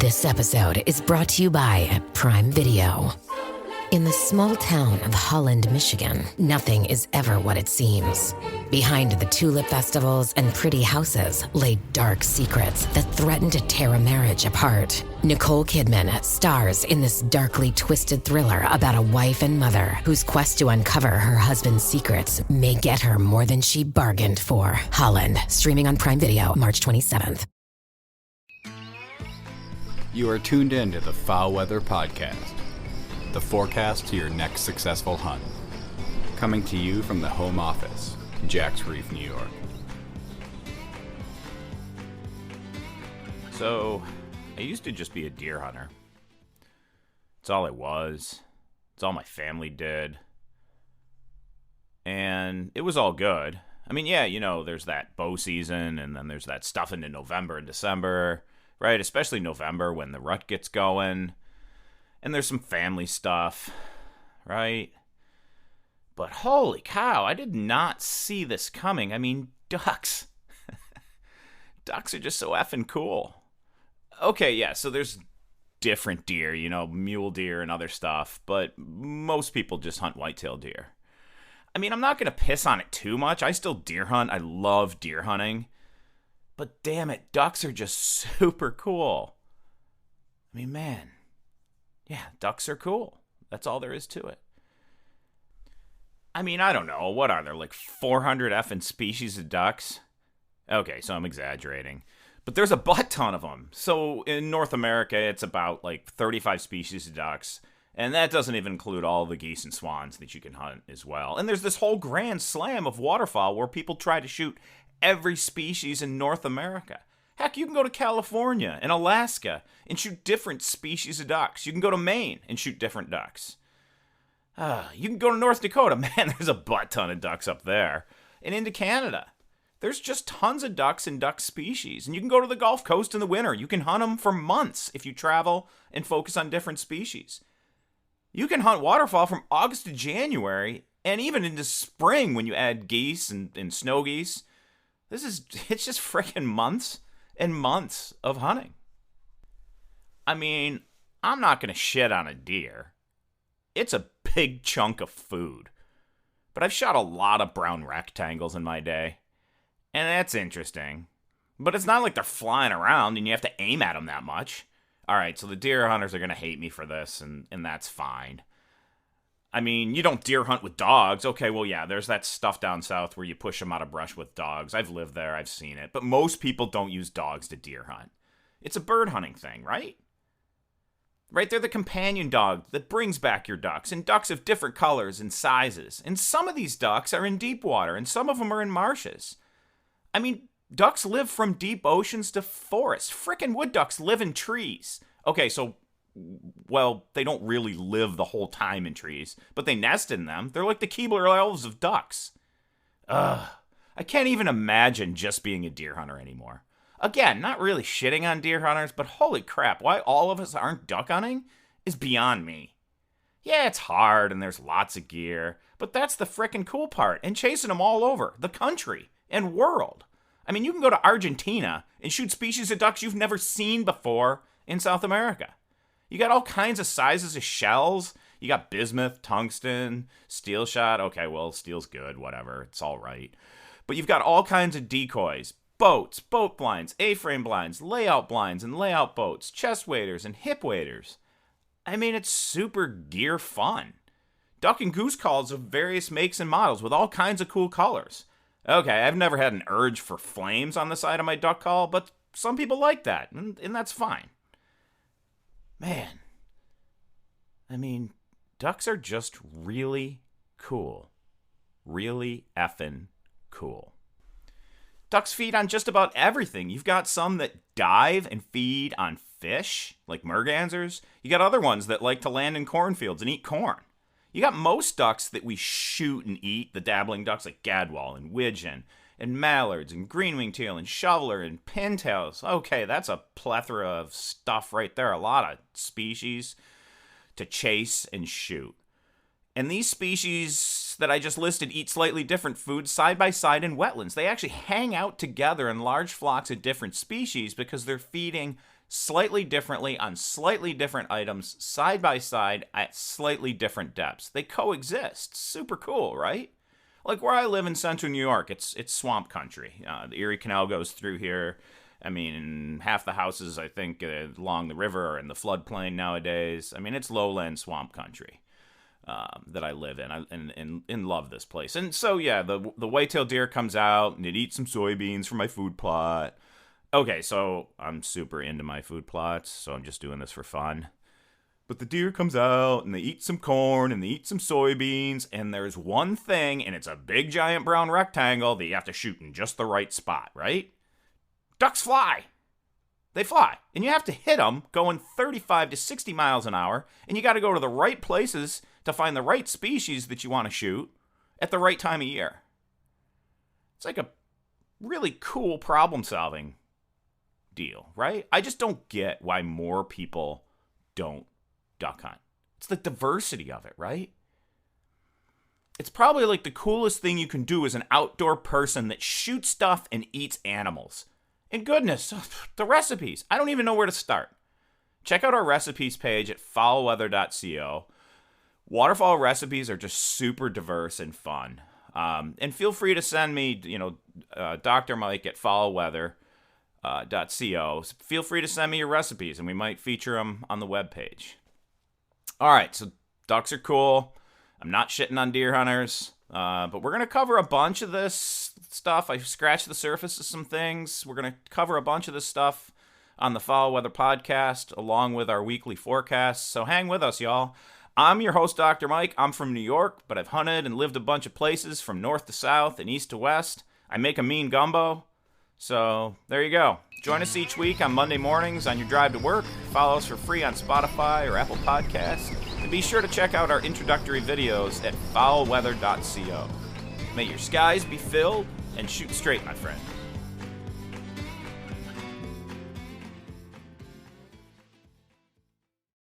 This episode is brought to you by Prime Video. In the small town of Holland, Michigan, nothing is ever what it seems. Behind the tulip festivals and pretty houses lay dark secrets that threaten to tear a marriage apart. Nicole Kidman stars in this darkly twisted thriller about a wife and mother whose quest to uncover her husband's secrets may get her more than she bargained for. Holland, streaming on Prime Video March 27th. You are tuned in to the FowlWeather podcast, the forecast to your next successful hunt, coming to you from the home office, Jack's Reef, New York. So, I used to just be a deer hunter. It's all I was. It's all my family did. And it was all good. I mean, yeah, you know, there's that bow season, and then there's that stuff into November and December, right? Especially November when the rut gets going. And there's some family stuff, right? But holy cow, I did not see this coming. I mean, ducks. Ducks are just so effing cool. Okay, yeah, so there's different deer, you know, mule deer and other stuff, but most people just hunt whitetail deer. I mean, I'm not going to piss on it too much. I still deer hunt. I love deer hunting. But damn it, ducks are just super cool. I mean, man. Yeah, ducks are cool. That's all there is to it. I mean, I don't know. What are there, like 400 effing species of ducks? Okay, so I'm exaggerating. But there's a butt ton of them. So in North America, it's about like 35 species of ducks. And that doesn't even include all the geese and swans that you can hunt as well. And there's this whole grand slam of waterfowl where people try to shoot every species in North America. Heck, you can go to California and Alaska and shoot different species of ducks. You can go to Maine and shoot different ducks. You can go to North Dakota. Man, there's a butt ton of ducks up there. And into Canada. There's just tons of ducks and duck species. And you can go to the Gulf Coast in the winter. You can hunt them for months if you travel and focus on different species. You can hunt waterfowl from August to January and even into spring when you add geese and snow geese. It's just freaking months and months of hunting. I mean, I'm not going to shit on a deer. It's a big chunk of food. But I've shot a lot of brown rectangles in my day. And that's interesting. But it's not like they're flying around and you have to aim at them that much. Alright, so the deer hunters are going to hate me for this, and that's fine. I mean, you don't deer hunt with dogs. Okay, well, yeah, there's that stuff down south where you push them out of brush with dogs. I've lived there. I've seen it. But most people don't use dogs to deer hunt. It's a bird hunting thing, right? Right, they're the companion dog that brings back your ducks. And ducks of different colors and sizes. And some of these ducks are in deep water, and some of them are in marshes. I mean, ducks live from deep oceans to forests. Frickin' wood ducks live in trees. Okay, so, well, they don't really live the whole time in trees, but they nest in them. They're like the Keebler elves of ducks. I can't even imagine just being a deer hunter anymore. Again, not really shitting on deer hunters, but holy crap, why all of us aren't duck hunting is beyond me. Yeah, it's hard and there's lots of gear, but that's the frickin' cool part, and chasing them all over the country and world. I mean, you can go to Argentina and shoot species of ducks you've never seen before in South America. You got all kinds of sizes of shells. You got bismuth, tungsten, steel shot. Okay, well, steel's good, whatever. It's all right. But you've got all kinds of decoys, boats, boat blinds, A-frame blinds, layout blinds and layout boats, chest waders and hip waders. I mean, it's super gear fun. Duck and goose calls of various makes and models with all kinds of cool colors. Okay, I've never had an urge for flames on the side of my duck call, but some people like that, and that's fine. Man, I mean, ducks are just really cool. Really effing cool. Ducks feed on just about everything. You've got some that dive and feed on fish, like mergansers. You got other ones that like to land in cornfields and eat corn. You got most ducks that we shoot and eat, the dabbling ducks like gadwall and widgeon and mallards and green-winged teal and shoveler and pintails. Okay, that's a plethora of stuff right there. A lot of species to chase and shoot. And these species that I just listed eat slightly different foods side by side in wetlands. They actually hang out together in large flocks of different species because they're feeding slightly differently on slightly different items side by side at slightly different depths. They coexist. Super cool, right? Like where I live in central New York, it's swamp country. The Erie Canal goes through here. I mean, half the houses, I think, along the river are in the floodplain nowadays. I mean, it's lowland swamp country that I live in. And love this place. And so, yeah, the white-tailed deer comes out, and it eats some soybeans from my food plot. Okay, so I'm super into my food plots, so I'm just doing this for fun. But the deer comes out, and they eat some corn, and they eat some soybeans, and there's one thing, and it's a big, giant brown rectangle that you have to shoot in just the right spot, right? Ducks fly. They fly. And you have to hit them going 35 to 60 miles an hour, and you got to go to the right places to find the right species that you want to shoot at the right time of year. It's like a really cool problem-solving deal, right? I just don't get why more people don't duck hunt. It's the diversity of it, right? It's probably like the coolest thing you can do as an outdoor person that shoots stuff and eats animals. And goodness, the recipes. I don't even know where to start. Check out our recipes page at FowlWeather.co. Waterfowl recipes are just super diverse and fun. And feel free to send me, Dr. Mike at FowlWeather.co. Feel free to send me your recipes, and we might feature them on the webpage. All right, so ducks are cool. I'm not shitting on deer hunters, but we're going to cover a bunch of this stuff. I scratched the surface of some things. We're going to cover a bunch of this stuff on the Fowl Weather podcast, along with our weekly forecasts. So hang with us, y'all. I'm your host, Dr. Mike. I'm from New York, but I've hunted and lived a bunch of places from north to south and east to west. I make a mean gumbo. So there you go. Join us each week on Monday mornings on your drive to work. Follow us for free on Spotify or Apple Podcasts. And be sure to check out our introductory videos at FowlWeather.co. May your skies be filled and shoot straight, my friend.